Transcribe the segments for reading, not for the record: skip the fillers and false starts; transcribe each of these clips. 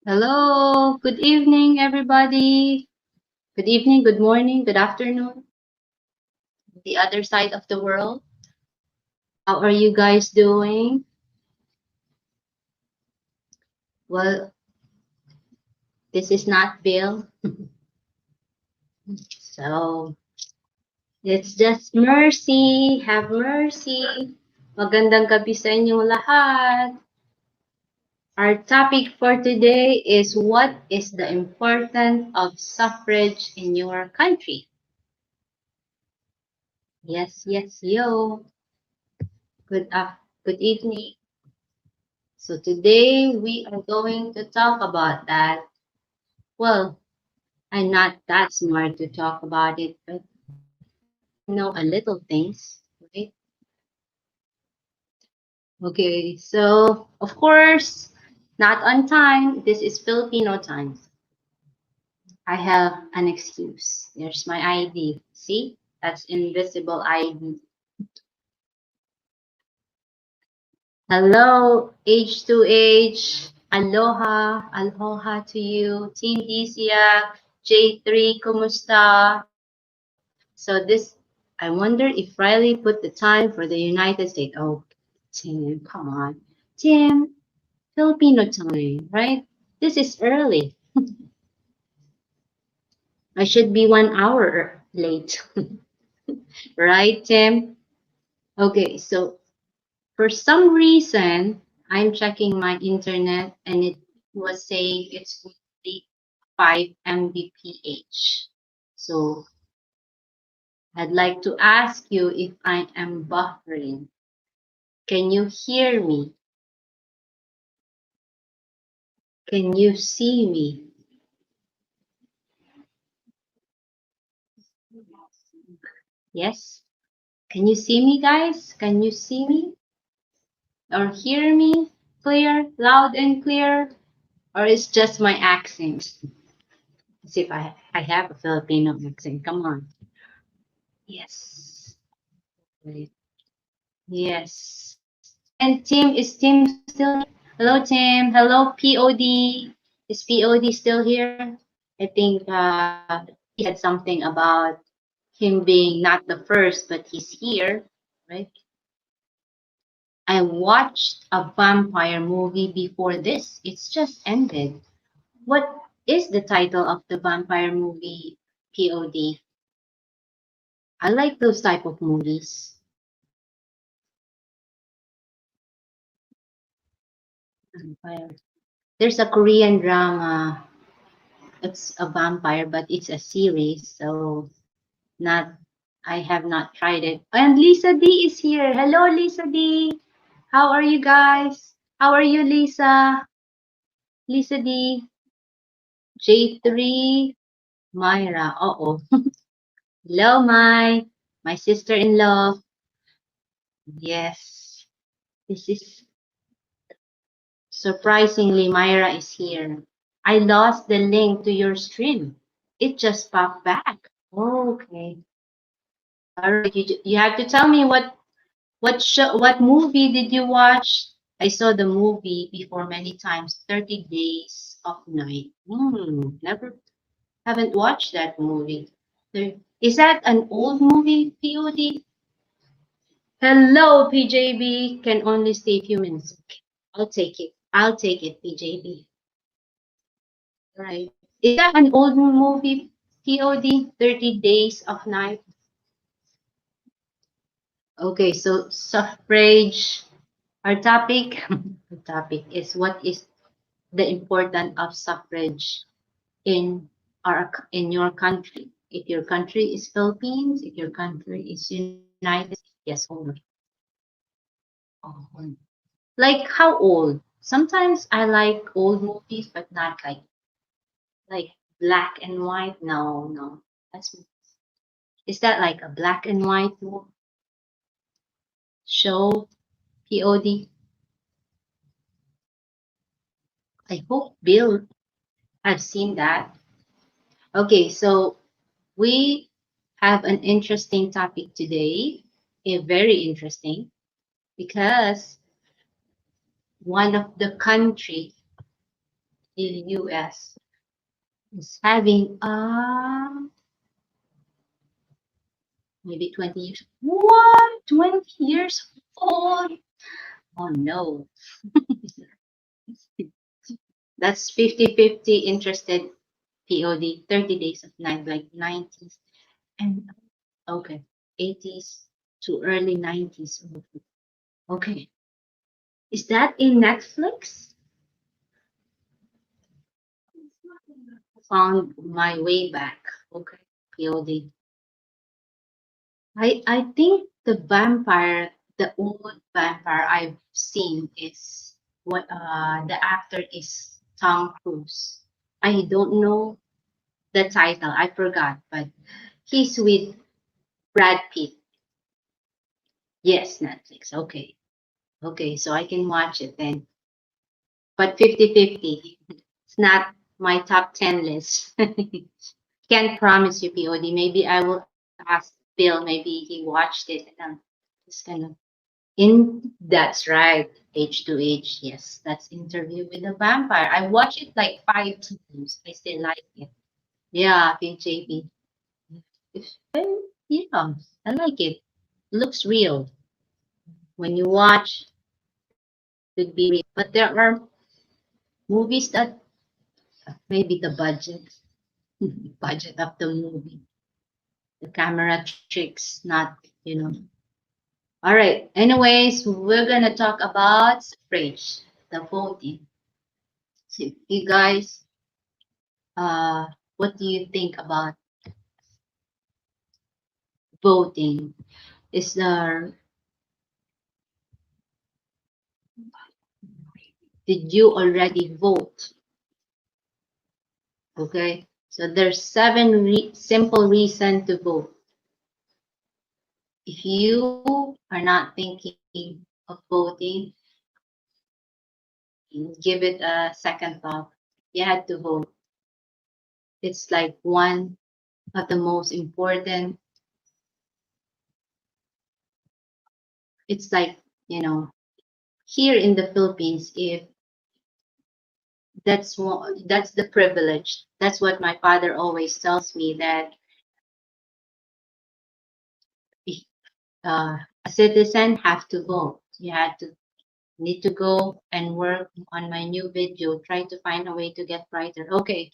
Hello, good evening, everybody. Good evening, good morning, good afternoon, the other side of the world. How are you guys doing? Well, this is not Bill, so it's just mercy. Have mercy. Magandang gabi sa inyong lahat. Our topic for today is what is the importance of suffrage in your country? Yes, yes, yo. Good evening. So today we are going to talk about that. Well, I'm not that smart to talk about it, but I know a little things, right? Okay, so of course, not on time. This is Filipino time. I have an excuse. There's my ID. See? That's invisible ID. Hello, H2H. Aloha. Aloha to you. Team DCA. J3, kumusta? So this, I wonder if Riley put the time for the United States. Oh, Tim, come on. Tim, Filipino time, right? This is early. I should be 1 hour late. Right, Tim? Okay, so for some reason, I'm checking my internet and it was saying it's only 5 Mbph. So I'd like to ask you if I am buffering. Can you hear me? Can you see me? Yes? Can you see me, guys? Can you see me or hear me clear, loud and clear? Or it's just my accent? As if I have a Filipino accent. Come on. Yes. Wait. Yes. And Tim, is Tim still here? Hello, Tim. Hello, POD. Is POD still here? I think he said something about him being not the first, but he's here, right? I watched a vampire movie before this. It's just ended. What is the title of the vampire movie, POD? I like those type of movies. Vampire. There's a Korean drama. It's a vampire, but it's a series, so not. I have not tried it. And Lisa D is here. Hello, Lisa D. How are you guys? How are you, Lisa? Lisa D. J3. Myra. Uh-oh. Hello, my sister-in-law. Yes, this is surprisingly, Myra is here. I lost the link to your stream. It just popped back. Okay. All right. You have to tell me what movie did you watch? I saw the movie before many times. 30 Days of Night. Never haven't watched that movie. Is that an old movie, POD? Hello, PJB. Can only stay a few minutes. Okay, I'll take it. I'll take it, PJB. Right. Is that an old movie, POD? 30 Days of Night. Okay, so suffrage. Our topic, the topic is what is the importance of suffrage in your country. If your country is Philippines, if your country is United States, yes or no. Oh, like how old? Sometimes I like old movies, but not like black and white. No, no. That's is that like a black and white show? POD. I hope Bill have seen that. Okay, so we have an interesting topic today. A very interesting because one of the country the US is having maybe 20 years. What? 20 years old? Oh no. That's 50-50 interested POD, 30 days of night, like 90s and okay, 80s to early 90s. Okay. Is that in Netflix? Found my way back. Okay, POD. I think the old vampire I've seen is what the actor is Tom Cruise. I don't know the title, I forgot, but he's with Brad Pitt. Yes, Netflix. Okay. Okay, so I can watch it then. But 50-50. It's not my top 10 list. Can't promise you, POD. Maybe I will ask Bill. Maybe he watched it. And I'm just gonna. That's right. H2H. Yes, that's Interview with a Vampire. I watched it like 5 times. I still like it. Yeah, JP. Yeah, I like it. Looks real. When you watch, could be real. But there are movies that maybe the budget, budget of the movie, the camera tricks, not, you know. All right. Anyways, we're gonna talk about suffrage, the voting. So you guys, what do you think about voting? Is there, did you already vote? Okay. So there's 7 simple reasons to vote. If you are not thinking of voting, give it a second thought. You had to vote. It's like one of the most important. It's like, you know, here in the Philippines, if that's the privilege. That's what my father always tells me, that if, a citizen have to vote. You had to need to go and work on my new video. Try to find a way to get brighter. Okay.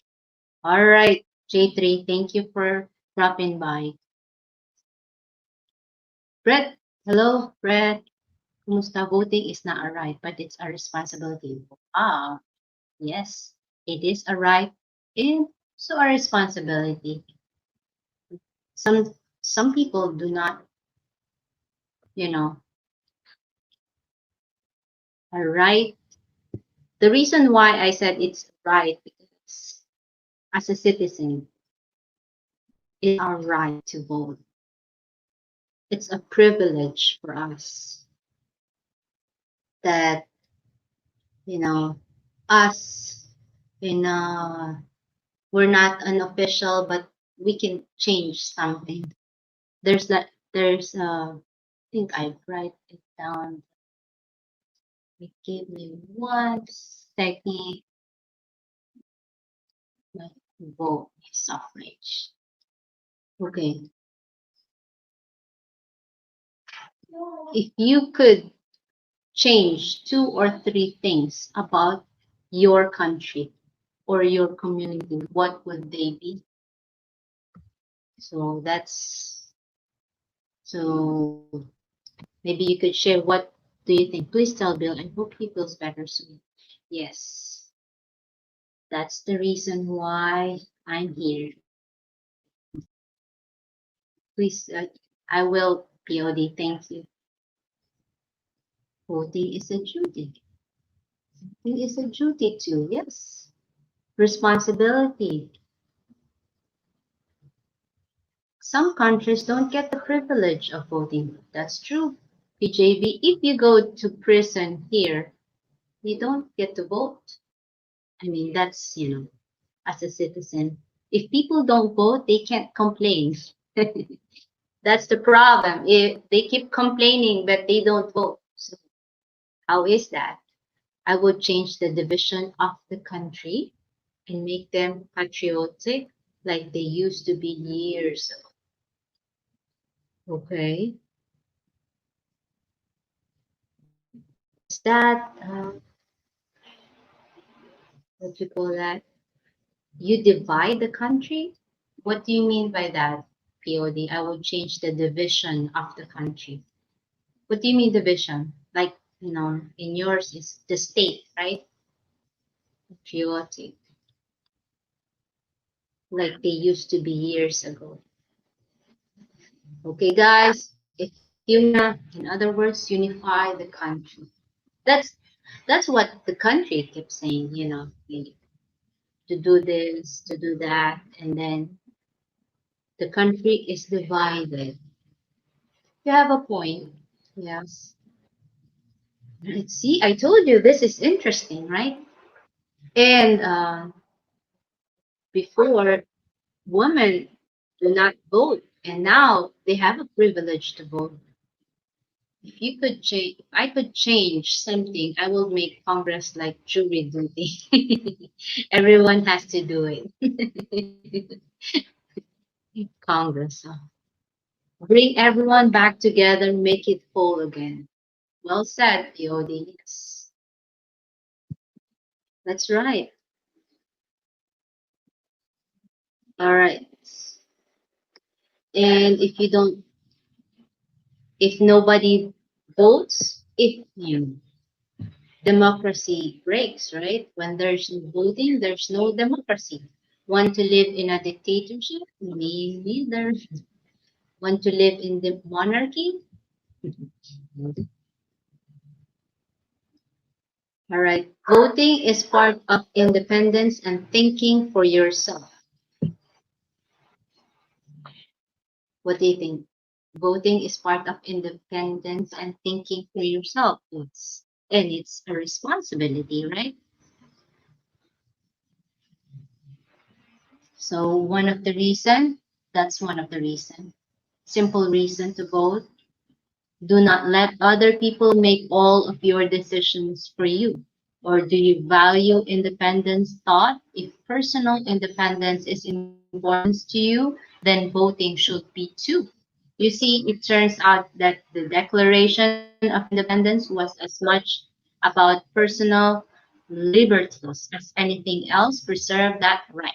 All right, J3. Thank you for dropping by. Brett, hello, Brett. Kumusta? Voting is not a right, but it's a responsibility. Ah, yes, it is a right and so a responsibility. Some people do not, you know, a right. The reason why I said it's right, because as a citizen, it's our right to vote. It's a privilege for us that, you know, us in we're not an official, but we can change something. There's I think I write it down. Give me 1 second. Vote suffrage. Okay. If you could change 2 or 3 things about your country or your community, what would they be? So so maybe you could share, what do you think? Please tell Bill. I hope he feels better soon. Yes, that's the reason why I'm here. Please, I will, POD. Thank you. Voting is a duty. Voting is a duty too. Yes. Responsibility. Some countries don't get the privilege of voting. That's true. PJB, if you go to prison here, you don't get to vote. I mean, that's, you know, as a citizen. If people don't vote, they can't complain. That's the problem. If they keep complaining but they don't vote. So how is that? I would change the division of the country. and make them patriotic like they used to be years ago. Okay. Is that what you call that? You divide the country? What do you mean by that, POD? I will change the division of the country. What do you mean division? Like, in yours is the state, right? Patriotic, like they used to be years ago. Okay, guys, if you wanna, in other words, unify the country. That's that's what the country keeps saying, to do this, to do that, and then the country is divided. You have a point. Yes. Let's see. I told you this is interesting, right? And before, women do not vote, and now they have a privilege to vote. If you could change, if I could change something, I will make Congress like jury duty. Everyone has to do it. Congress. Bring everyone back together, make it whole again. Well said, POD. Yes. That's right. All right. And if nobody votes, if democracy breaks, right? When there's no voting, there's no democracy. Want to live in a dictatorship? Me neither. Want to live in the monarchy? All right. Voting is part of independence and thinking for yourself. What do you think? Voting is part of independence and thinking for yourself. It's a responsibility, right? So that's one of the reason. Simple reason to vote. Do not let other people make all of your decisions for you. Or do you value independence thought? If personal independence is important to you, then voting should be too. You see, it turns out that the Declaration of Independence was as much about personal liberties as anything else. Preserve that right.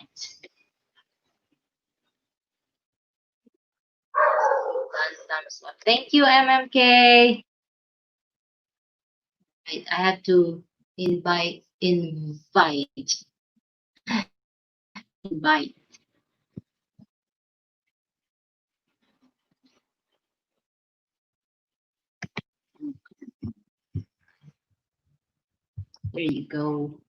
Thumbs up. Thank you, MMK. I have to invite. There you go.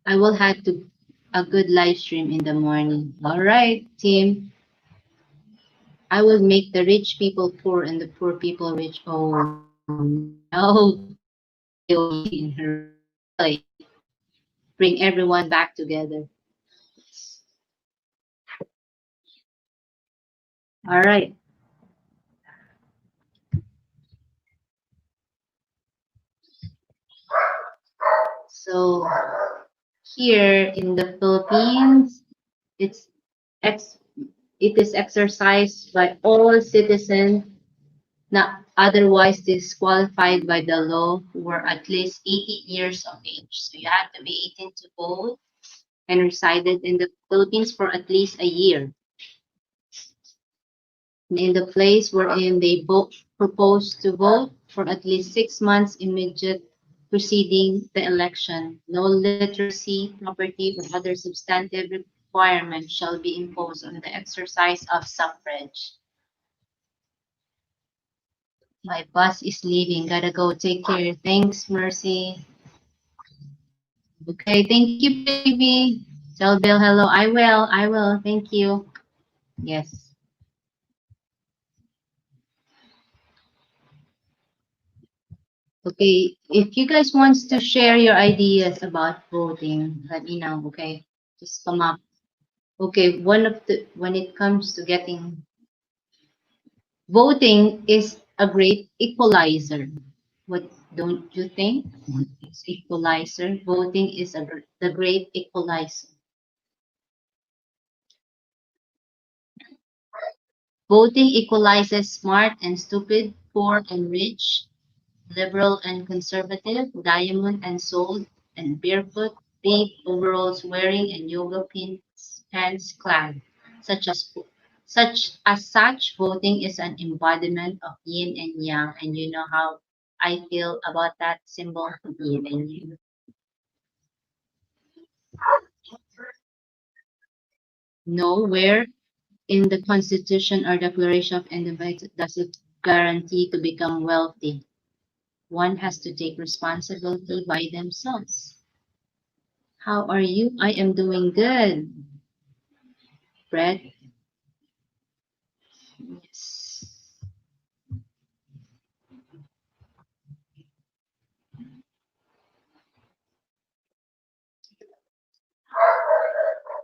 I will have to a good live stream in the morning. All right, team. I will make the rich people poor and the poor people rich. Oh no. Really. Bring everyone back together. All right. So here in the Philippines, it's ex it is exercised by all citizens not otherwise disqualified by the law who were at least 18 years of age. So you have to be 18 to vote and resided in the Philippines for at least a year. In the place wherein they both propose to vote for at least 6 months immediate preceding the election. No literacy, property, or other substantive requirement shall be imposed on the exercise of suffrage. My bus is leaving. Gotta go. Take care. Thanks, Mercy. Okay, thank you, baby. Tell Bill hello. I will. I will. Thank you. Yes. Okay. If you guys wants to share your ideas about voting, let me know. Okay. Just come up. Okay. When it comes to getting voting is a great equalizer. What don't you think? It's equalizer. Voting is the great equalizer. Voting equalizes smart and stupid, poor and rich, liberal and conservative, diamond and sold, and barefoot, big overalls wearing, and yoga pants clad. Such as such, voting is an embodiment of yin and yang, and you know how I feel about that symbol, yin and yang. Nowhere in the Constitution or Declaration of Independence does it guarantee to become wealthy. One has to take responsibility by themselves. How are you? I am doing good. Brett? Yes.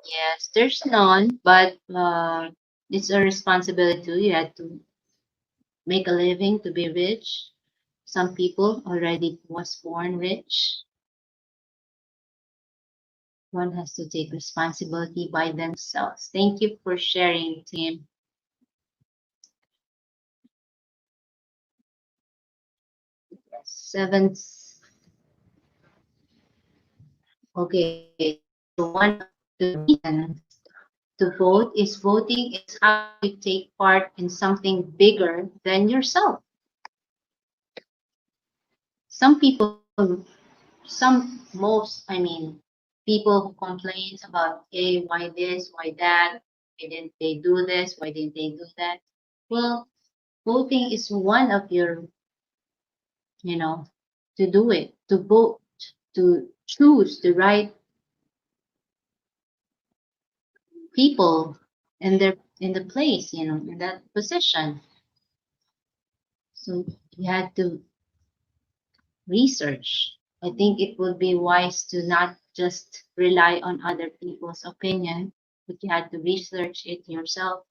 Yes, there's none, but it's a responsibility too. You have to make a living to be rich. Some people already was born rich. One has to take responsibility by themselves. Thank you for sharing, Tim. Seventh. Okay. So one of the reasons to vote is voting is how you take part in something bigger than yourself. Some people, I mean, people who complain about, hey, why this, why that, why didn't they do this, why didn't they do that? Well, voting is one of your, you know, to do it, to vote, to choose the right people in the place, in that position. So you had to research. I think it would be wise to not just rely on other people's opinion, but you had to research it yourself.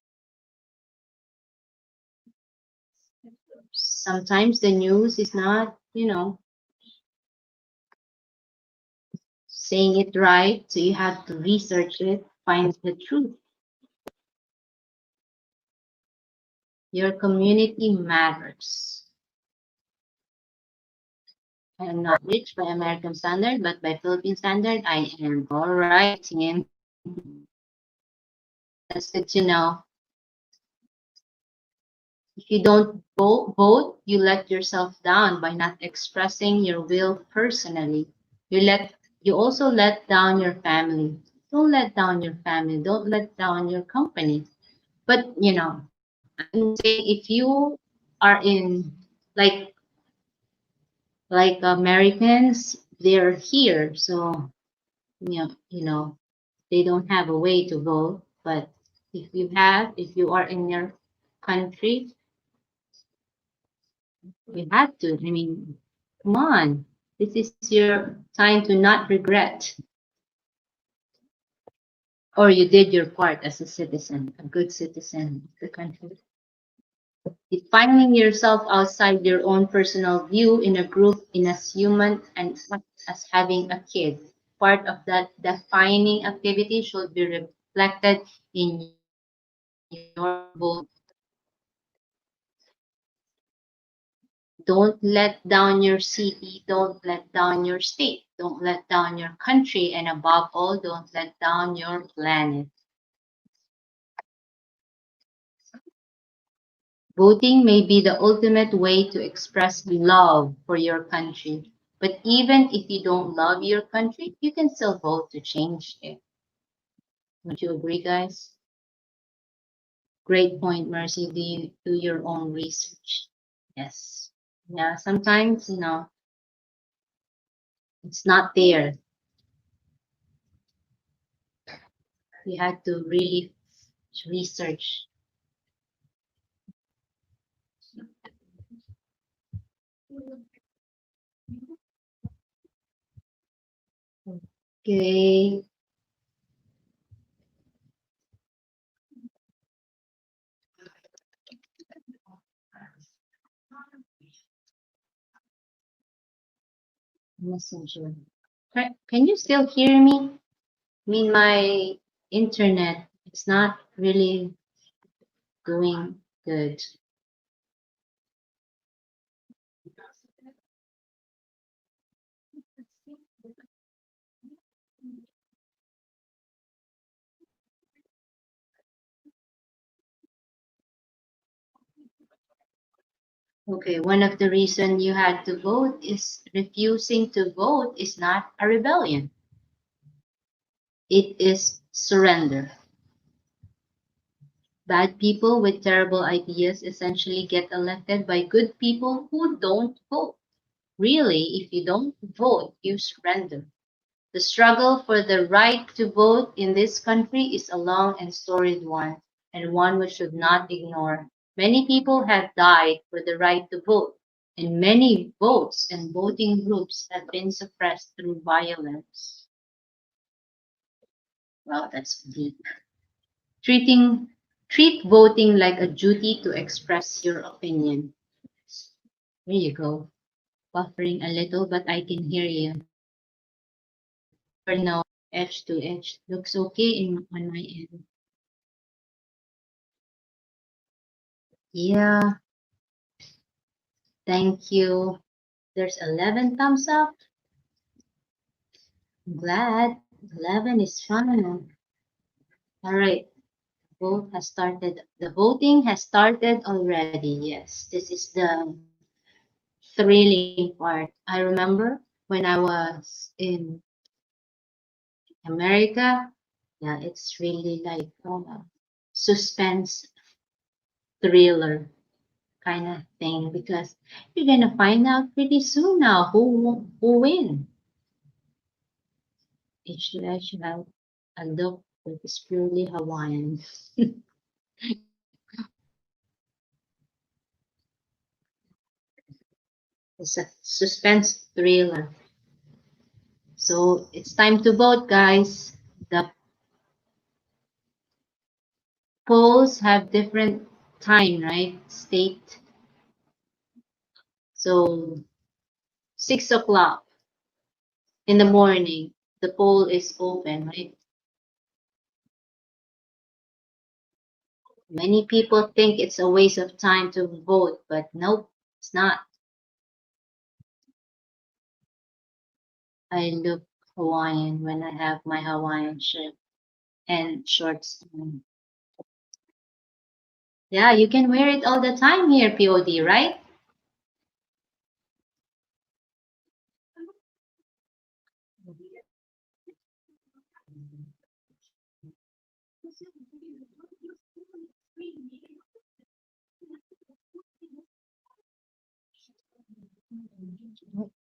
Sometimes the news is not, saying it right, so you have to research it, find the truth. Your community matters. I am not rich by American standard, but by Philippine standard, I am. All right, Tim. That's good to know. If you don't vote, you let yourself down by not expressing your will personally. You also let down your family. Don't let down your family. Don't let down your company. But I'm saying if you are in like Americans, they're here, so they don't have a way to vote. But if you are in your country, you have to. I mean, come on. This is your time to not regret. Or you did your part as a citizen, a good citizen of the country. Defining yourself outside your own personal view in a group in as human and as having a kid. Part of that defining activity should be reflected in your vote. Don't let down your city, don't let down your state, don't let down your country, and above all, don't let down your planet. Voting may be the ultimate way to express love for your country. But even if you don't love your country, you can still vote to change it. Would you agree, guys? Great point, Mercy. Do you do your own research? Yes. Yeah, sometimes, it's not there. You had to really research. Okay. Messenger. Can you still hear me? I mean, my internet is not really doing good. Okay, one of the reasons you had to vote is refusing to vote is not a rebellion. It is surrender. Bad people with terrible ideas essentially get elected by good people who don't vote. Really, if you don't vote, you surrender. The struggle for the right to vote in this country is a long and storied one, and one we should not ignore. Many people have died for the right to vote, and many votes and voting groups have been suppressed through violence. Wow, that's deep. Treat voting like a duty to express your opinion. There you go. Buffering a little, but I can hear you. Or no, edge to edge. Looks okay on my end. Yeah, thank you. There's 11 thumbs up. I'm glad. 11 is fun. All right. Vote has started. The voting has started already. Yes, this is the thrilling part. I remember when I was in America. Yeah, it's really like suspense thriller kind of thing because you're gonna find out pretty soon now who win. It should have a look that is purely Hawaiian. It's a suspense thriller. So it's time to vote, guys. The polls have different time, right? State. So 6 o'clock in the morning, the poll is open, right? Many people think it's a waste of time to vote, but nope, it's not. I look Hawaiian when I have my Hawaiian shirt and shorts on. Yeah, you can wear it all the time here, POD, right?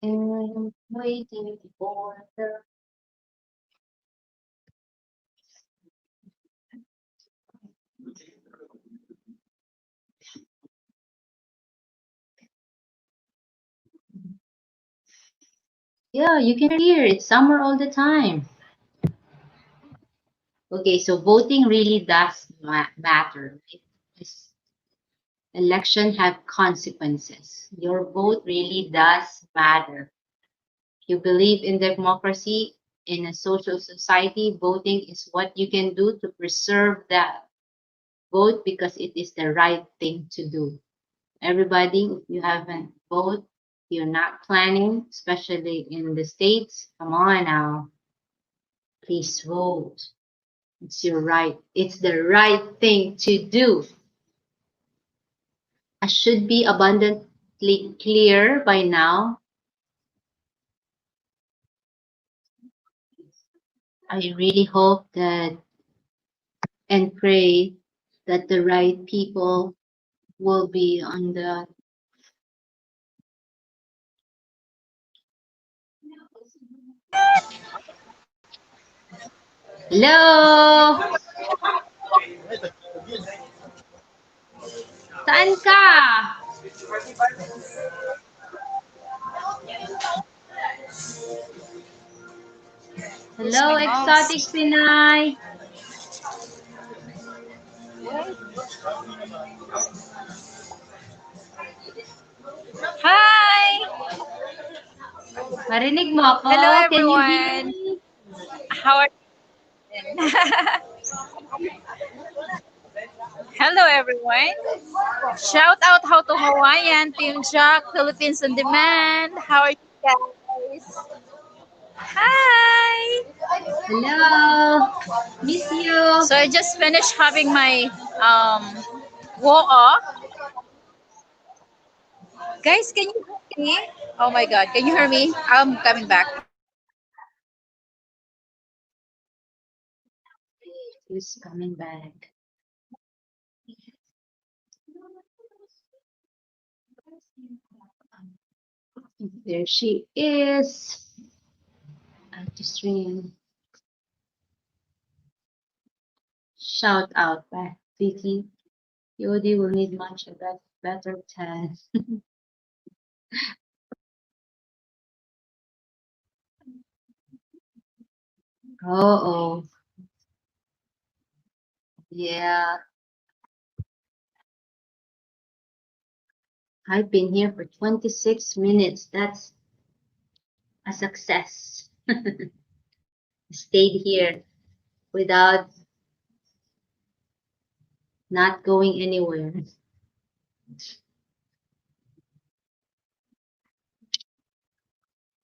I'm waiting for the. Yeah, you can hear it's summer all the time. Okay, so voting really does matter. This election have consequences. Your vote really does matter. If you believe in democracy, in a social society, voting is what you can do to preserve that vote because it is the right thing to do. Everybody, if you haven't voted, you're not planning, especially in the States, come on now, please vote. It's your right. It's the right thing to do. I should be abundantly clear by now. I really hope that and pray that the right people will be on the. Hello! Saan ka? Who's Hello, my Exotic mouse? Pinay. Hi! Marinig mo ako? Hello Can you hear everyone. me? How are you? Hello everyone. Shout out how to Hawaiian, Team Jack, Philippines on Demand. How are you guys? Hi. Hello. Miss you. So I just finished having my wo Guys, can you hear me? Oh my god, can you hear me? I'm coming back. Who's coming back? There she is. I just stream. Shout out back, Vicky. Yodi will need much of that better tan. Oh, yeah. I've been here for 26 minutes. That's a success. Stayed here without not going anywhere.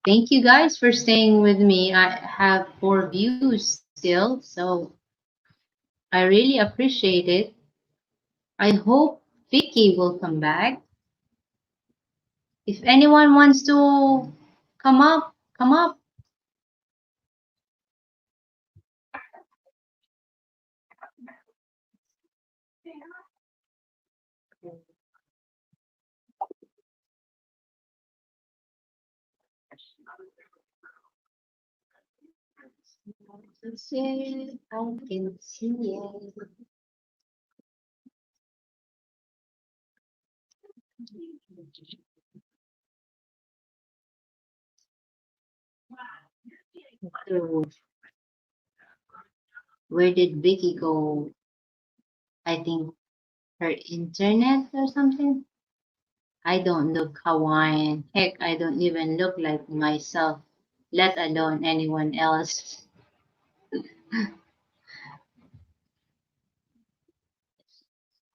Thank you guys for staying with me. I have 4 views still, so I really appreciate it. I hope Vicky will come back. If anyone wants to come up, come up. I can see it. So, where did Vicky go? I think her internet or something. I don't look Hawaiian. Heck, I don't even look like myself, let alone anyone else.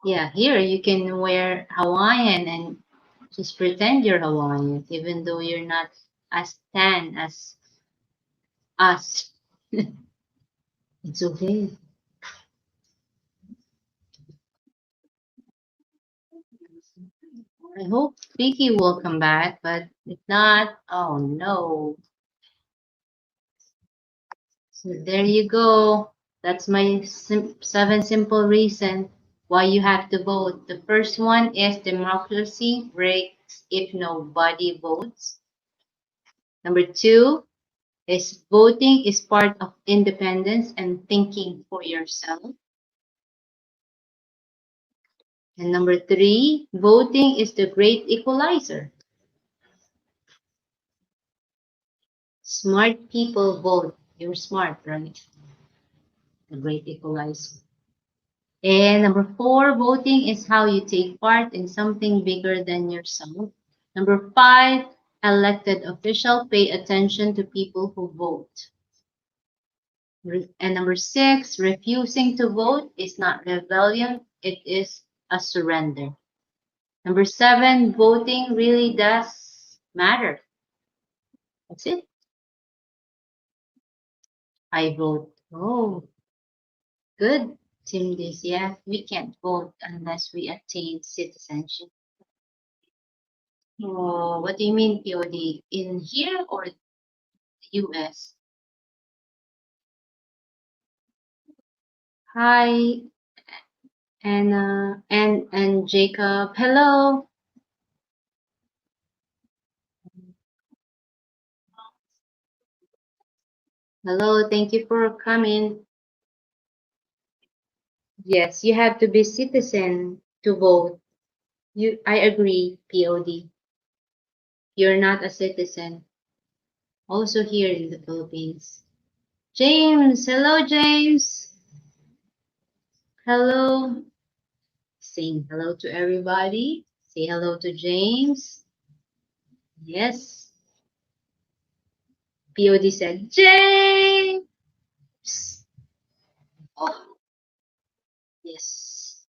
Yeah, here you can wear Hawaiian and just pretend you're Hawaiian, even though you're not as tan as us. It's okay. I hope Vicky will come back, but if not, oh no. So there you go. That's my 7 simple reasons why you have to vote. The first one is democracy breaks if nobody votes. Number 2 is voting is part of independence and thinking for yourself. And number 3, voting is the great equalizer. Smart people vote. You're smart, right? The great equalizer. And number 4, voting is how you take part in something bigger than yourself. Number 5, elected official pay attention to people who vote. And number 6, refusing to vote is not rebellion, it is a surrender. Number 7, voting really does matter. That's it. I vote. Oh, good. Team this, yeah. We can't vote unless we attain citizenship. Oh, what do you mean POD? In here or the US? Hi, Anna and Jacob. Hello. Hello, thank you for coming. Yes, you have to be citizen to vote. I agree, POD. You're not a citizen. Also here in the Philippines. James, hello James. Hello. Saying hello to everybody. Say hello to James. Yes. POD said, James! Oh, yes.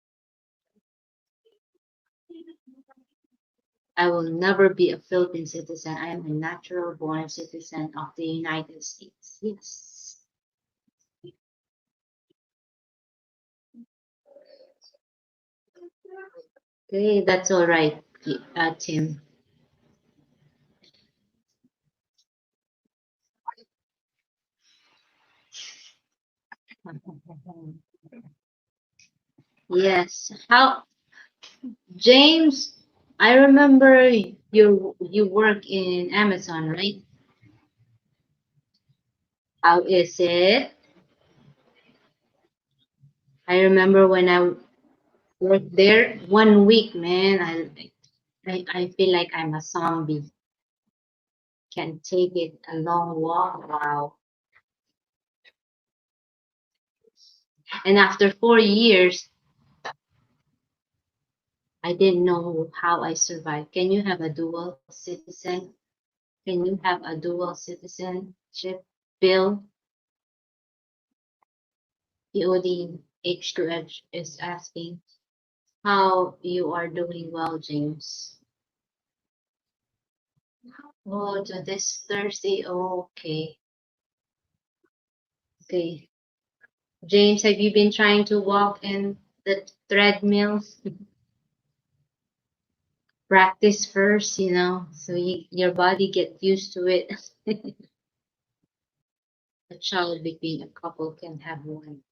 I will never be a Philippine citizen. I am a natural born citizen of the United States. Yes. Okay, that's all right, Tim. Yes. How, James? I remember you work in Amazon, right? How is it? I remember when I worked there 1 week, man. I feel like I'm a zombie. Can't take it a long walk. Wow. And after 4 years, I didn't know how I survived. Can you have a dual citizen? Can you have a dual citizenship? Bill, POD H2H is asking how you are doing well, James. Oh, to this Thursday. Oh, okay. Okay. James, have you been trying to walk in the treadmills? Practice first, so your body get used to it. A child between a couple can have one.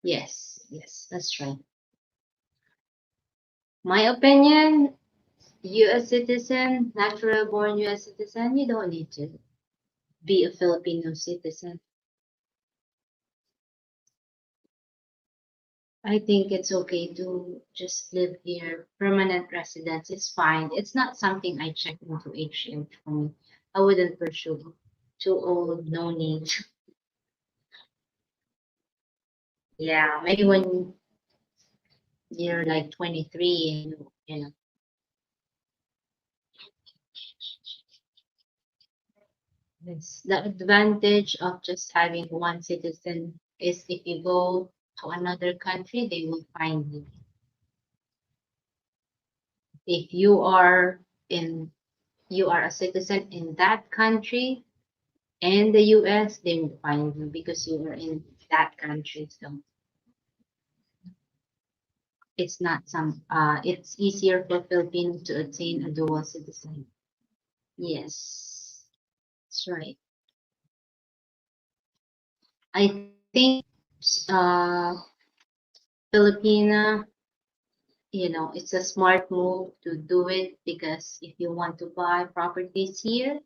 Yes, yes, that's right. My opinion, U.S. citizen, natural born U.S. citizen, you don't need to be a Filipino citizen. I think it's okay to just live here. Permanent residence is fine. It's not something I check into HM for me. I wouldn't pursue. Too old, no need. Yeah, maybe when you're like 23 and it's the advantage of just having one citizen is if you go to another country, they will find you. If you are a citizen in that country and the US, they will find you because you are in that country. So it's not it's easier for Filipinos to attain a dual citizen. Yes, that's right. I think uh Filipina, it's a smart move to do it because if you want to buy properties here,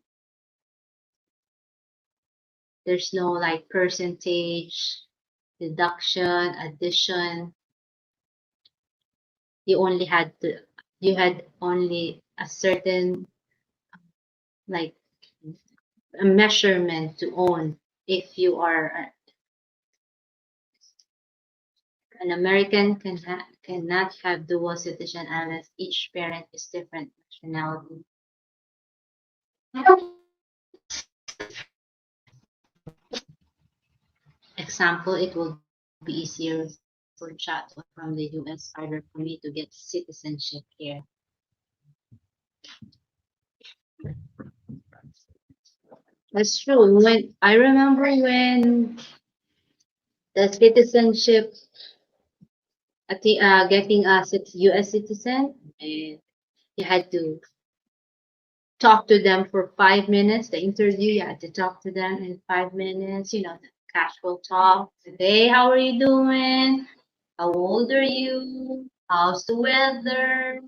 there's no like percentage, deduction, addition. You only had to, you had only a certain like a measurement to own if you are an American cannot have dual citizen unless each parent is different nationality. Example, it will be easier for chat from the US, harder for me to get citizenship here. That's true. When I remember when the citizenship, getting a US citizen, and you had to talk to them for 5 minutes. The interview, you had to talk to them in 5 minutes. The casual talk. Hey, how are you doing? How old are you? How's the weather?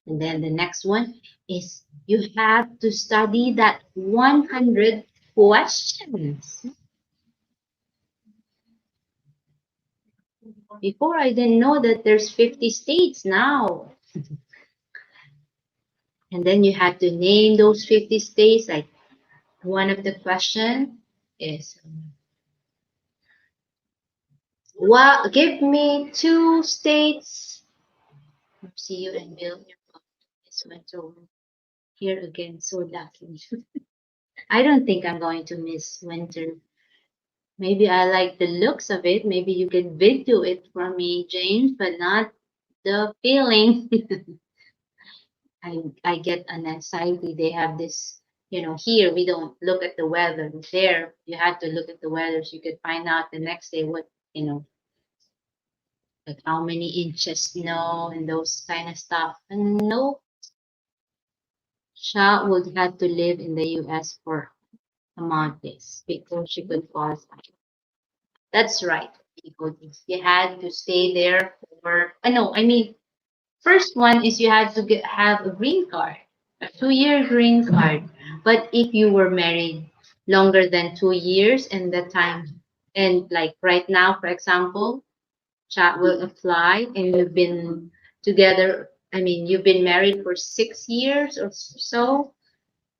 And then the next one is you have to study that 100 questions. Before I didn't know that there's 50 states now. And then you have to name those 50 states. Like one of the question is, what? Give me two states. See you and Bill. This went over. here again. So lucky. I don't think I'm going to miss winter. Maybe I like the looks of it. Maybe you can video it for me, James, but not the feeling. I get an anxiety. They have this, here we don't look at the weather. There, you have to look at the weather so you could find out the next day what, like how many inches snow and those kind of stuff. And no, Sha would have to live in the US for a month before she could qualify. That's right, people. You had to stay there for, no, I mean, first one is you had to have a green card, a 2-year green card. But if you were married longer than 2 years and that time, and like right now, for example, chat will apply and you've been together, I mean, you've been married for 6 years or so,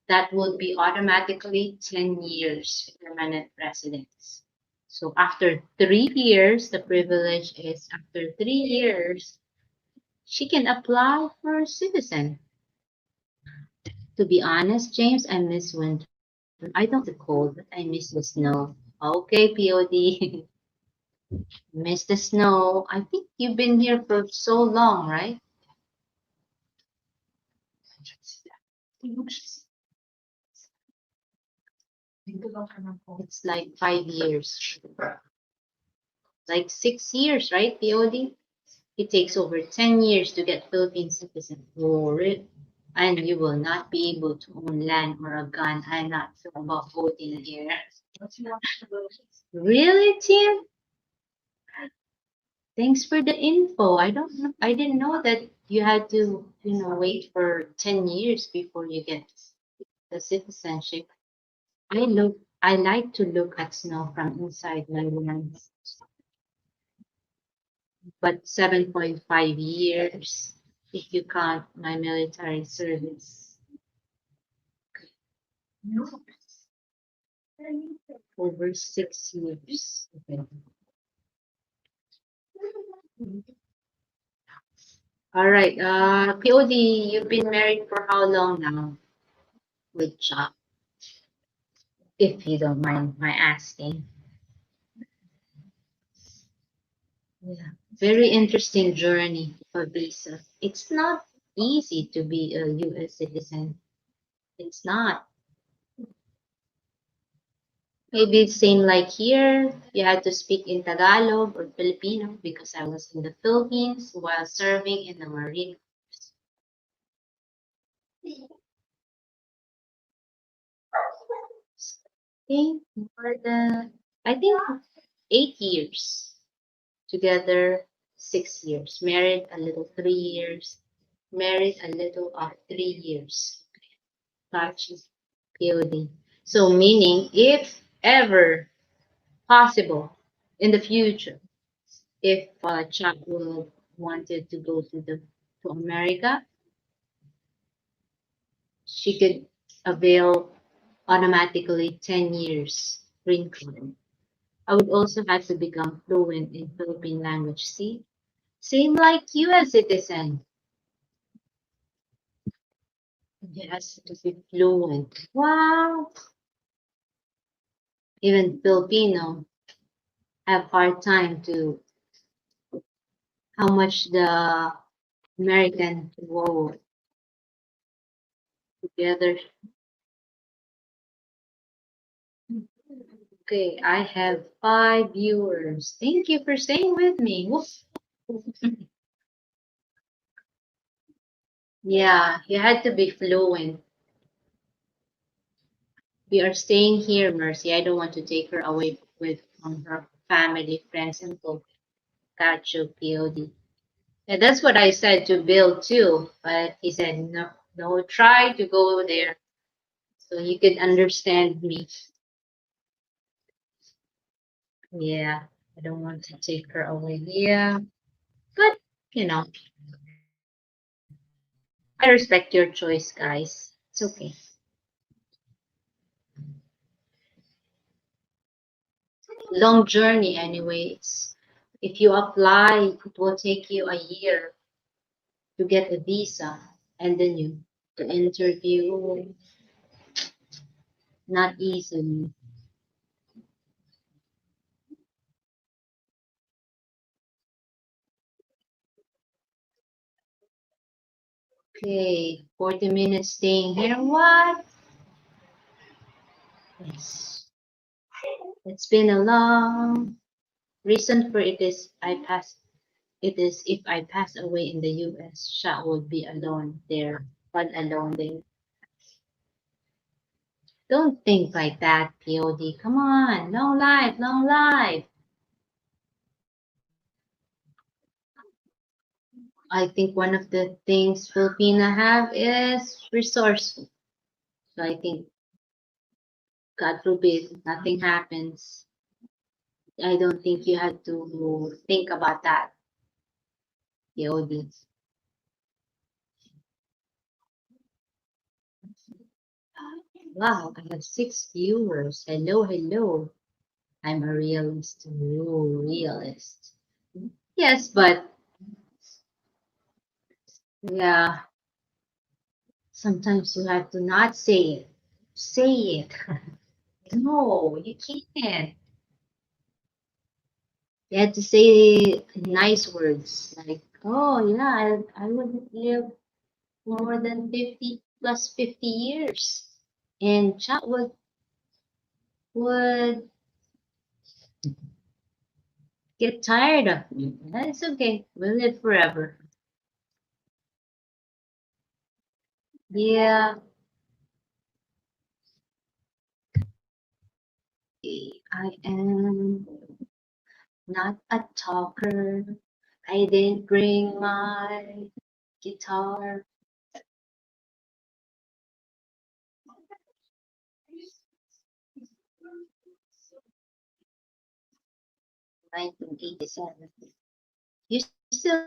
that would be automatically 10 years permanent residence. So after 3 years, the privilege is after 3 years, she can apply for a citizen. To be honest, James, I miss winter. I don't miss the cold, but I miss the snow. Okay, POD. Miss the snow. I think you've been here for so long, right? It's like 5 years. Like 6 years, right, POD? It takes over 10 years to get Philippine citizen for it. And you will not be able to own land or a gun. I'm not sure about voting here. Really, Tim? Thanks for the info. I didn't know that you had to, wait for 10 years before you get the citizenship. I like to look at snow from inside my room, but 7.5 years if you count my military service. Over 6 years. Okay. All right. POD, you've been married for how long now with Chuck? If you don't mind my asking. Yeah. Very interesting journey for visa. It's not easy to be a US citizen. It's not. Maybe same like here, you had to speak in Tagalog or Filipino because I was in the Philippines while serving in the Marine Corps. Okay, more than, I think 8 years together, 6 years. Married a little 3 years. Married a little of 3 years. Gotcha. POD. So meaning if ever possible in the future, if Chuck will wanted to go to America, she could avail automatically 10 years green card. I would also have to become fluent in Philippine language. See, same like you as citizen. Yes, to be fluent. Wow. Even Filipino have hard time to how much the American whoa together. Okay, I have 5 viewers. Thank you for staying with me. Whoop. Yeah, you had to be fluent. We are staying here, Mercy. I don't want to take her away with from her family, friends, and folks. Got you, POD. And that's what I said to Bill too, but he said no, no, try to go there so you could understand me. Yeah, I don't want to take her away. Yeah, but you know, I respect your choice, guys. It's okay. Long journey, anyways. If you apply, it will take you a year to get a visa, and then you the interview, not easily. Okay, 40 minutes staying here. What? Yes. It's been a long reason for it is it is if I pass away in the US, Sha would be alone there, but alone there. Don't think like that, POD. Come on, long life, long life. I think one of the things Filipina have is resourceful. So I think, God forbid, nothing happens. I don't think you had to think about that, POD. Wow, I have 6 viewers. Hello, hello. I'm a realist. Ooh, realist. Yes, but yeah, sometimes you have to not say it. Say it. No, you can't. You have to say nice words like, oh yeah, I would live more than 50 plus 50 years. And chat would get tired of me. That's okay. We'll live forever. Yeah, I am not a talker. I didn't bring my guitar. 1987. You still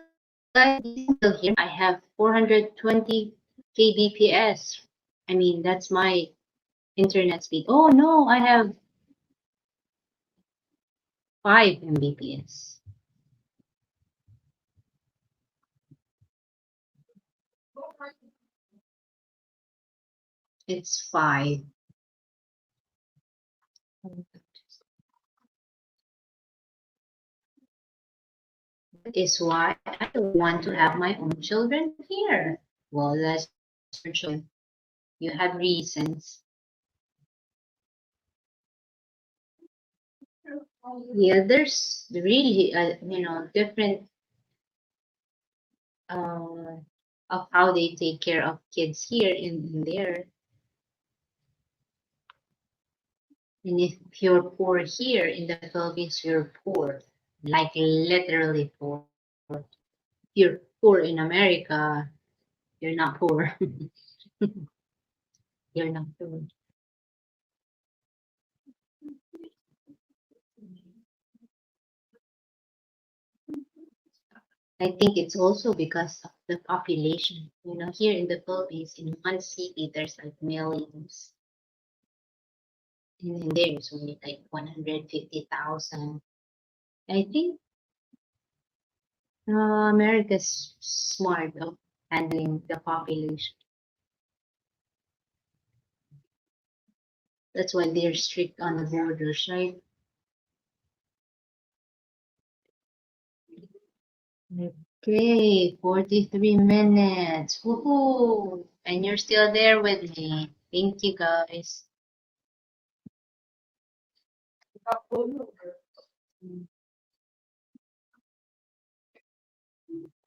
guys you still hear? I have 420 kbps. I mean, that's my internet speed. Oh no, I have 5 mbps. It's 5. That is why I don't want to have my own children here. Well, that's your choice. You have reasons. Yeah, there's really, different uh, of how they take care of kids here in there. And if you're poor here in the Philippines, you're poor, like literally poor. If you're poor in America, you're not poor. You're not poor. I think it's also because of the population. Here in the Philippines, in one city, there's like millions. And then there's only like 150,000. I think America's smart of handling the population. That's why they're strict on the borders, right? Okay, 43 minutes. Woohoo! And you're still there with me. Thank you, guys.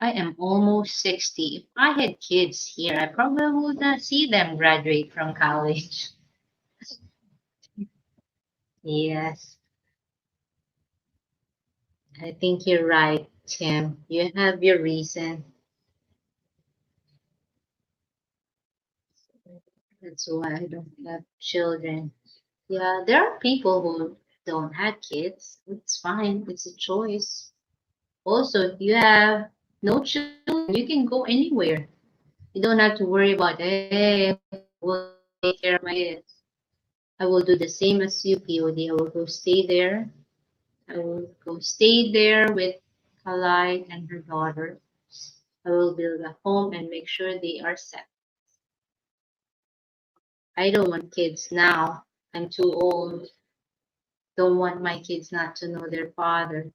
I am almost 60. If I had kids here, I probably would not see them graduate from college. Yes, I think you're right, Tim. You have your reason. That's why I don't have children. Yeah, there are people who don't have kids. It's fine. It's a choice. Also, if you have no children, you can go anywhere. You don't have to worry about, hey, will take care of my kids. I will do the same as you, POD. I will go stay there. I will go stay there with Kalai and her daughter. I will build a home and make sure they are set. I don't want kids now. I'm too old. Don't want my kids not to know their father.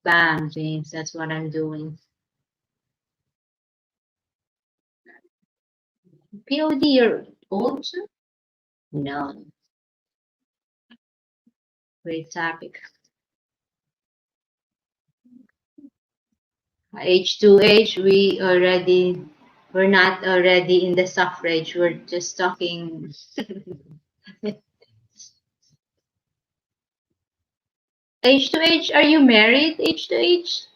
Bam, James. That's what I'm doing. POD, you're old too? No. Great topic. H2H, we're not already in the suffrage. We're just talking. H2H, are you married, H2H?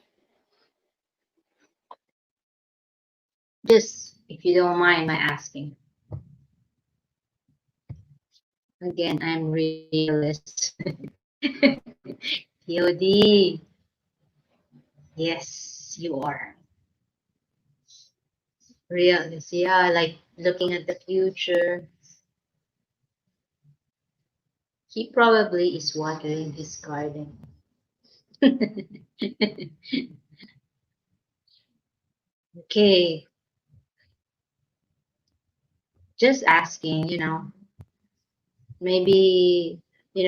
Just, if you don't mind my asking. Again, I'm realist. POD. Yes, you are. Realist, yeah, like looking at the future. He probably is watering his garden. Okay, just asking, maybe,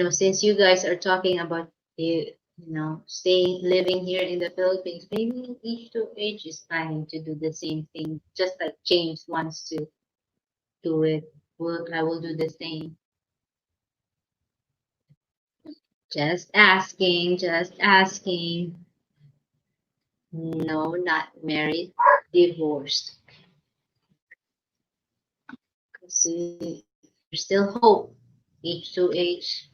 since you guys are talking about living here in the Philippines, maybe H2H is planning to do the same thing, just like James wants to do it. I will do the same. Just asking, just asking. No, not married, divorced. See, there's still hope. H2H.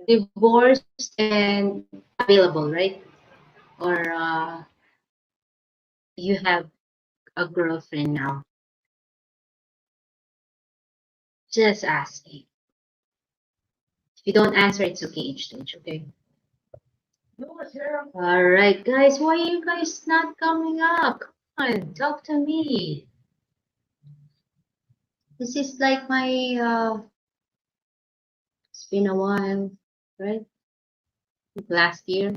Divorced and available, right? Or you have a girlfriend now. Just asking. If you don't answer, it's okay, H2H, okay? All right, guys, why are you guys not coming up? Come on, talk to me. This is like it's been a while, right? Last year.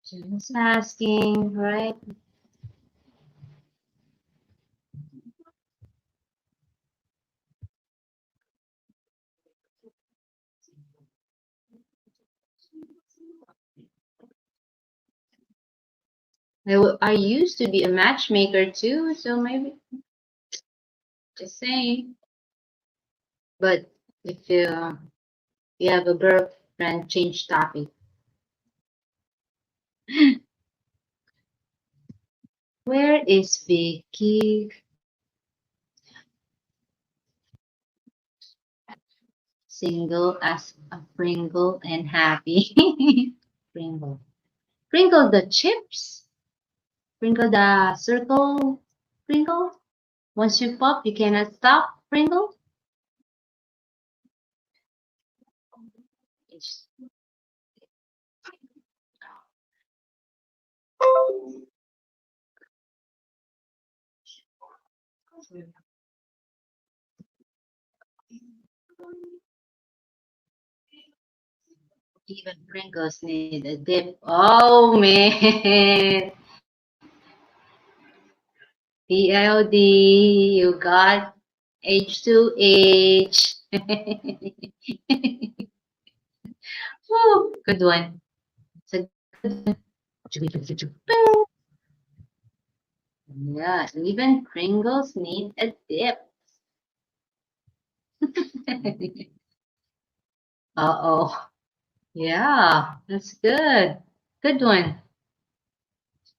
Just asking, right? I used to be a matchmaker too, so maybe just saying. But if you have a girlfriend, change topic. Where is Vicky? Single as a Pringle and happy. Pringle. Pringle the chips. Pringle the circle. Pringle. Once you pop, you cannot stop. Pringle. Even Pringles need a dip. Oh man. PLD, you got H2H. Woo, good one. It's a good one. Yeah, even Pringles need a dip. Uh-oh. Yeah, that's good. Good one.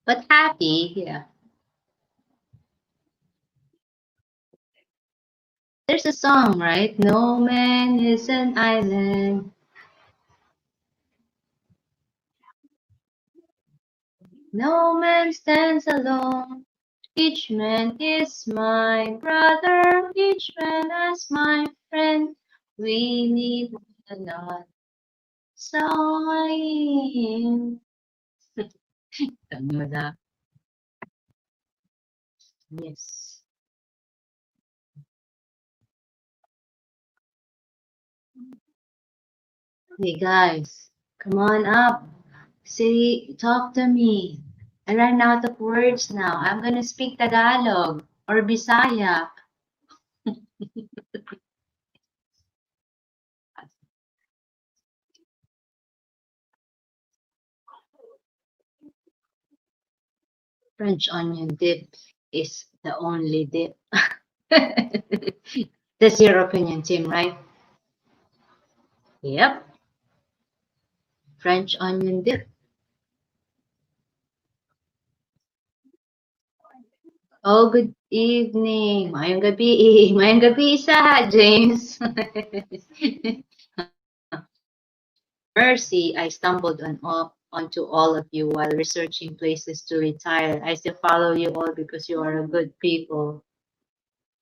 But happy, yeah. There's a song, right? No man is an island. No man stands alone. Each man is my brother. Each man is my friend. We need one another. Sayang. Tama na. Yes. Hey guys, come on up. Say, talk to me. I ran out of words now. I'm gonna speak Tagalog or Bisaya. French onion dip is the only dip. That's your opinion, Tim, right? Yep. French onion dip. Oh, good evening. Mayong gabi. Mayong gabi isa, James. Mercy, I stumbled onto all of you while researching places to retire. I still follow you all because you are a good people.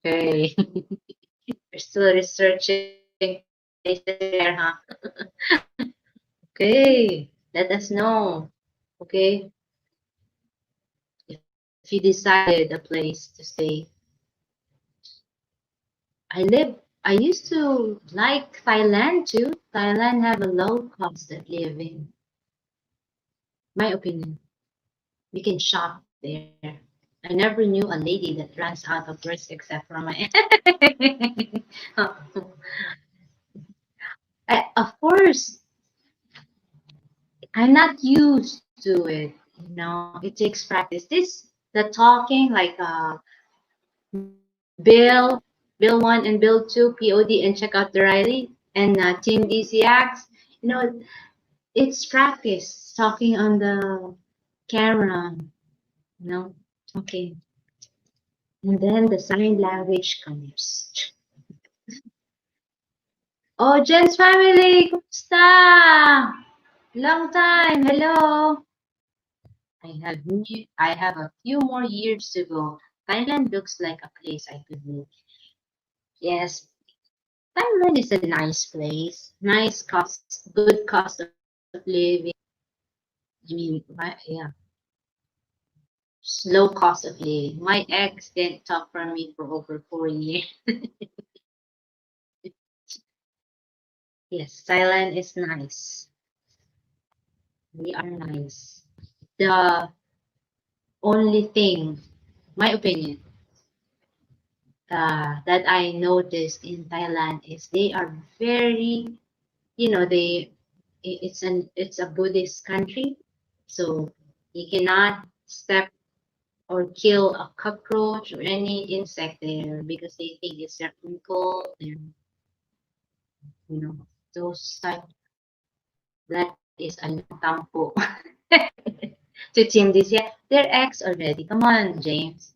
Okay. You're still researching places to retire, huh? Okay. Let us know. Okay. If you decided a place to stay. I used to like Thailand too. Thailand have a low cost of living. My opinion. We can shop there. I never knew a lady that runs out of words except for my. Of course, I'm not used to it. You know, it takes practice. This the talking like Bill 1 and Bill 2, POD and Checkouttherileys and Team DCX. You know, it's practice talking on the camera. You know, okay. And then the sign language comes. Oh, Jen's family, kumusta? Long time, hello. I have a few more years to go. Thailand looks like a place I could live. Yes, Thailand is a nice place. Nice cost, good cost of living. I mean, yeah, low cost of living. My ex didn't talk for me for over 4 years. Yes, Thailand is nice. We are nice. The only thing, my opinion, that I noticed in Thailand is they are very, it's a Buddhist country, so you cannot step or kill a cockroach or any insect there because they think it's their uncle, you know, those type. That is a tampo to Team this year. They're ex already. Come on, James.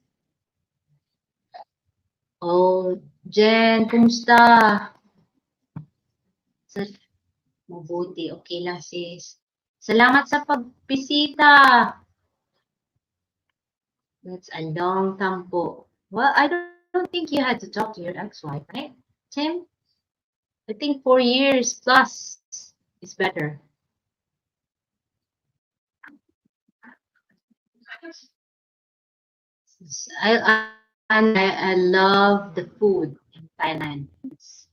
Oh, Jen, kumusta? Sa mabuti, okay lang sis. Salamat sa pagbisita. That's a long tampo. Well, I don't think you had to talk to your ex-wife, right? Tim? I think 4 years plus is better. I love the food in Thailand. It's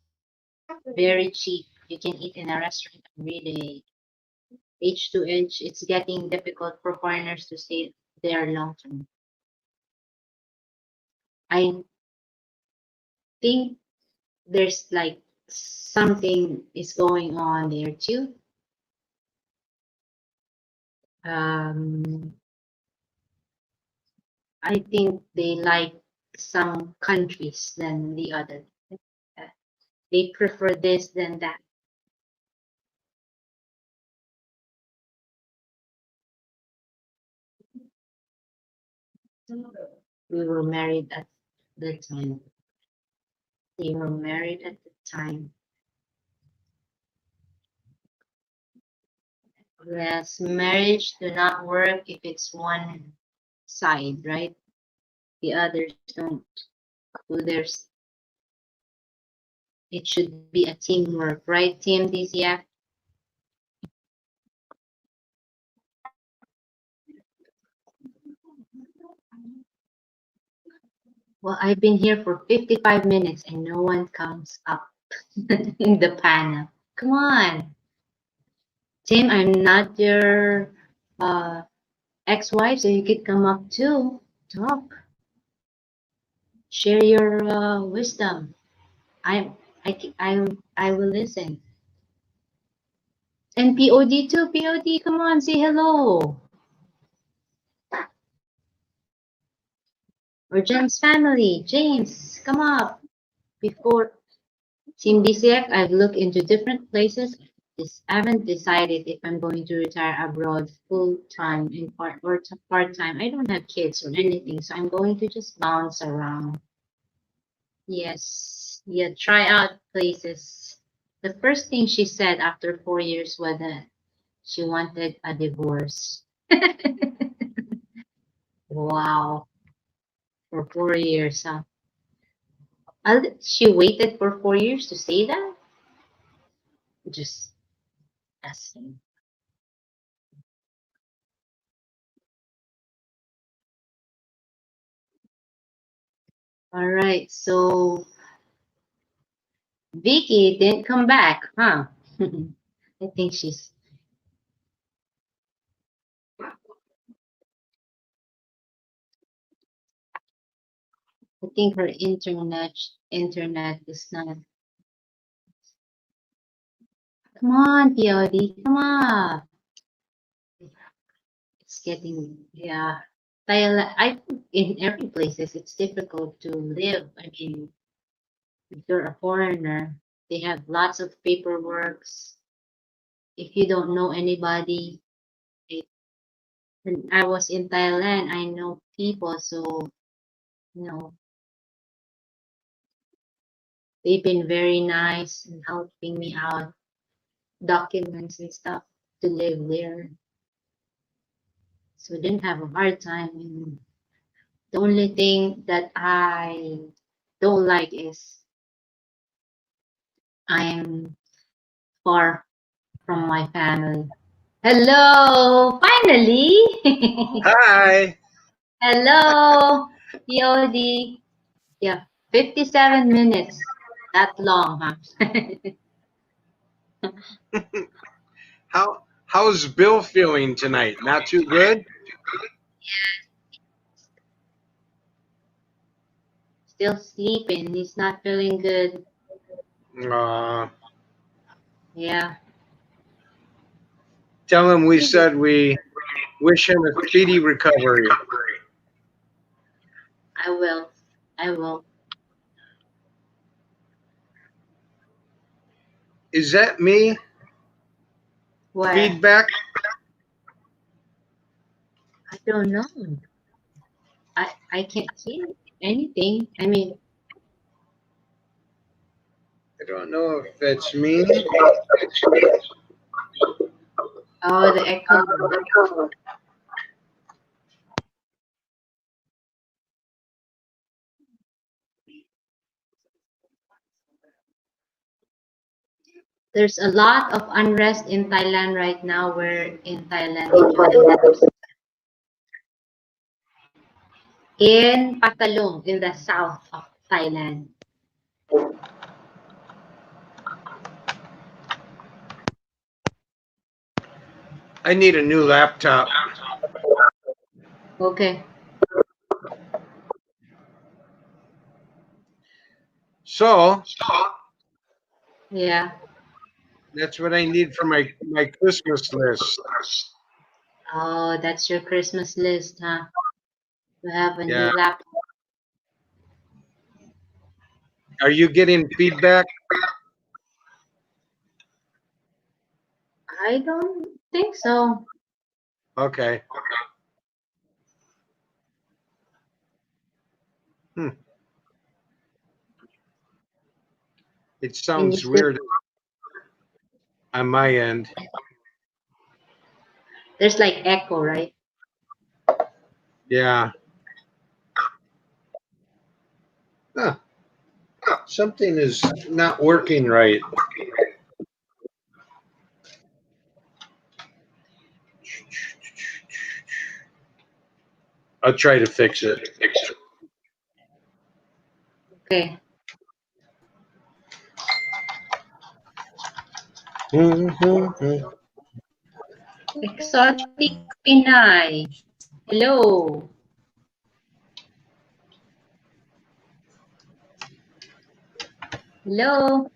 very cheap. You can eat in a restaurant every day. H2H, it's getting difficult for foreigners to stay there long term. I think there's like something is going on there too. Um, I think they like some countries than the other. Uh, They prefer this than that. We were married at the time. They were married at the time. Whereas marriage do not work if it's one side, right? The others don't. So there's it should be a teamwork, right, Team DCF? Well, I've been here for 55 minutes and no one comes up in the panel. Come on. Tim, I'm not your ex-wife, so you could come up too. Talk. Share your wisdom. I, I will listen. And POD too. POD, come on, say hello. Or James family. James, come up. Before Team DCF, I've looked into different places. I haven't decided if I'm going to retire abroad full time in part time. I don't have kids or anything, so I'm going to just bounce around. Yes, yeah, try out places. The first thing she said after 4 years was that she wanted a divorce. Wow, for 4 years, huh? She waited for 4 years to say that? Just asking. All right, so Vicky didn't come back, huh? I think I think her internet is not. Come on, POD, come on. It's getting, yeah. Thailand, I think in every places it's difficult to live. I mean, if you're a foreigner, they have lots of paperwork. If you don't know anybody, it, when I was in Thailand, I know people, so you know they've been very nice and helping me out, documents and stuff to live there. So I didn't have a hard time. And the only thing that I don't like is I'm far from my family. Hello, finally. Hi. Hello, POD. Yeah, 57 minutes. That long, huh? How's Bill feeling tonight? Not too good? Still sleeping. He's not feeling good. Uh, Yeah, Tell him we maybe. said we wish him a speedy recovery. I will. I will. Is that me? What? Feedback? I don't know. I can't hear anything. I mean, I don't know if that's me. oh, the echo. There's a lot of unrest in Thailand right now. We're in Thailand in Patalong, in the south of Thailand. I need a new laptop. Okay. So Yeah. that's what I need for my Christmas list. Oh, that's your Christmas list, huh? To have a new Yeah. laptop. Are you getting feedback? I don't think so. Okay. Hmm. It Can you sounds still? weird on my end. There's like echo, right? Yeah. Huh. Something is not working right. I'll try to fix it. Okay. Exotic Pinay. Hello. Hello.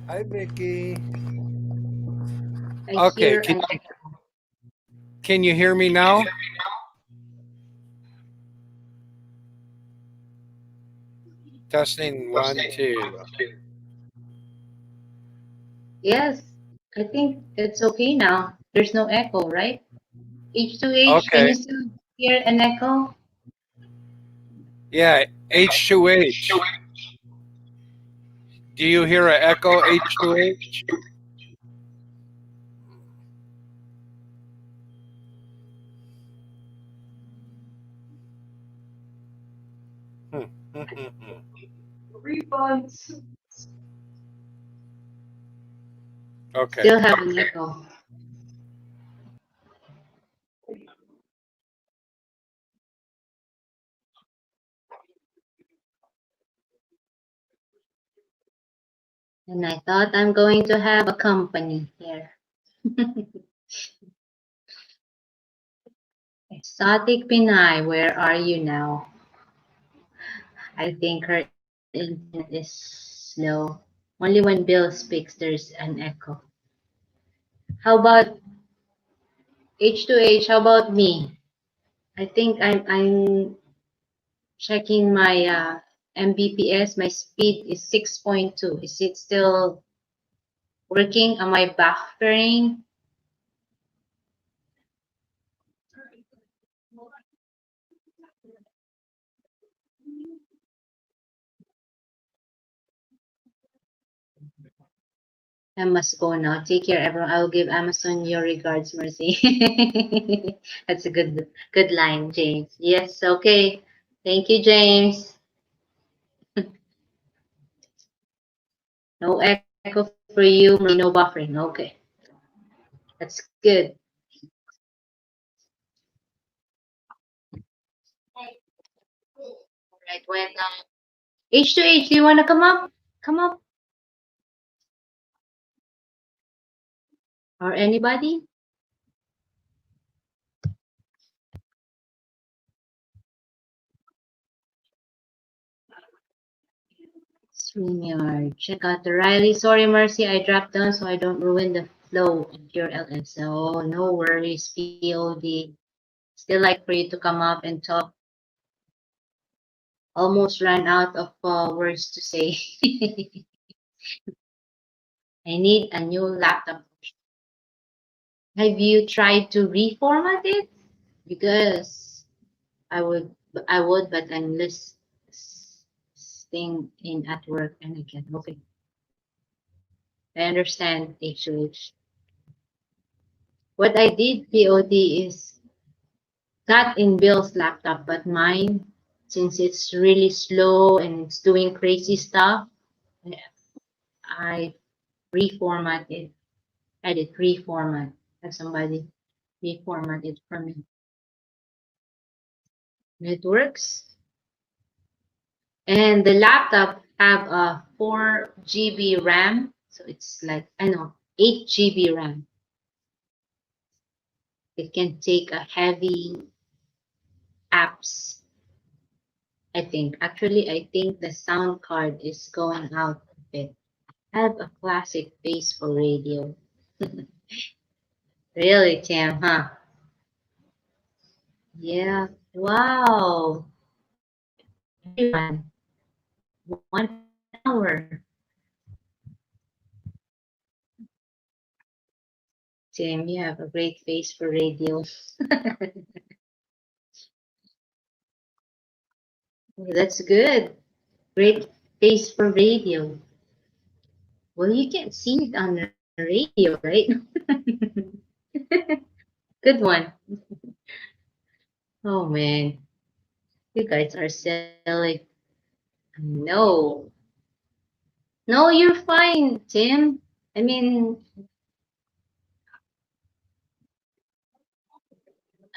Hi, Vicky. I Okay, hear an can you hear me now? Testing one, two. yes. I think it's okay now. There's no echo, right? H2H, can Okay. you still hear an echo? Yeah, H2H. Do you hear an echo, H2H? Hmm. Refunds. Okay. Still have an echo. And I thought I'm going to have a company here. Exotic Pinay, where are you now? I think her internet is slow. Only when Bill speaks, there's an echo. How about H2H? How about me? I think I'm checking my Mbps. My speed is 6.2. Is it still working? Am I buffering? I must go now. Take care, everyone. I will give Amazon your regards, Mercy. That's a good line, James. Yes, okay. Thank you, James. No echo for you, Mercy. No buffering. Okay, that's good. All right. When H2H, do you want to come up? Come up, or anybody? StreamYard. Check out the Riley. Sorry, Mercy, I dropped down so I don't ruin the flow of your LS. So no worries, POD. Still like for you to come up and talk. Almost ran out of words to say. I need a new laptop. Have you tried to reformat it? Because I would, but I'm staying in at work and I can't. Okay, I understand, HOH. What I did, POD, is not in Bill's laptop, but mine, since it's really slow and it's doing crazy stuff, I reformatted. I did reformat. Have somebody reformat it for me. And it works. And the laptop have a 4 GB RAM. So it's like, I know, 8 GB RAM. It can take a heavy apps, I think. Actually, I think the sound card is going out a bit. I have a classic base for radio. Really, Tim, huh? Yeah. Wow. Everyone, 1 hour. Tim, you have a great face for radio. That's good. Great face for radio. Well, you can see it on the radio, right? Good one. Oh man, you guys are silly. No, no, you're fine, Tim. I mean,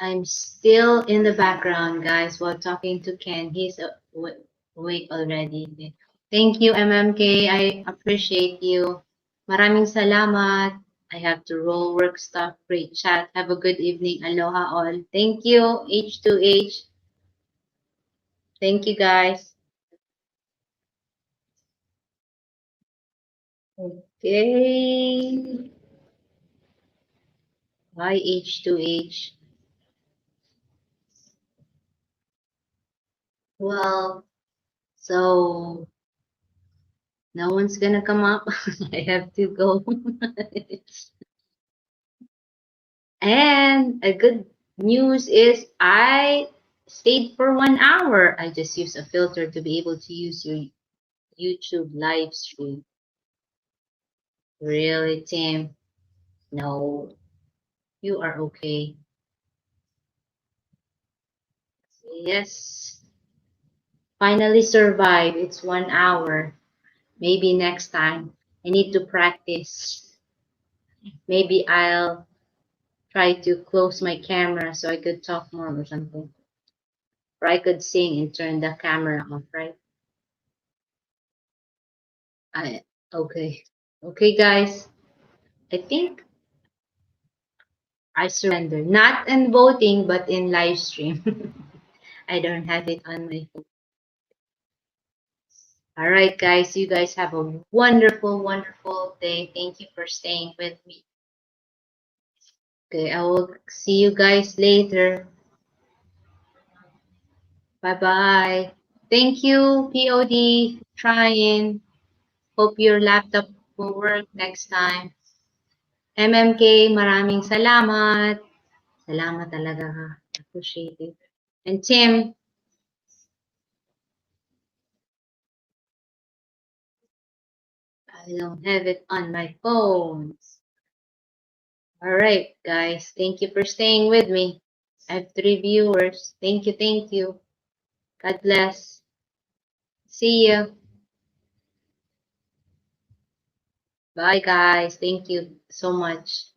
I'm still in the background, guys, while talking to Ken. He's awake already. Thank you, MMK. I appreciate you. Maraming salamat. I have to roll work stuff. Great chat. Have a good evening. Aloha all. Thank you, H2H. Thank you, guys. Okay. Bye, H2H. Well, so no one's gonna come up. I have to go. And a good news is I stayed for 1 hour. I just used a filter to be able to use your YouTube live stream. Really, Tim? No, you are okay. Yes. Finally survived. It's 1 hour. Maybe next time. I need to practice. Maybe I'll try to close my camera so I could talk more or something. Or I could sing and turn the camera off, right? Okay. Okay, guys. I think I surrender. Not in voting, but in live stream. I don't have it on my phone. All right, guys. You guys have a wonderful, wonderful day. Thank you for staying with me. Okay, I will see you guys later. Bye-bye. Thank you, POD. Trying. Hope your laptop will work next time. MMK, maraming salamat. Salamat talaga ha. Appreciate it. And Tim, I don't have it on my phone. All right, guys. Thank you for staying with me. I have 3 viewers. Thank you, thank you. God bless. See you. Bye, guys. Thank you so much.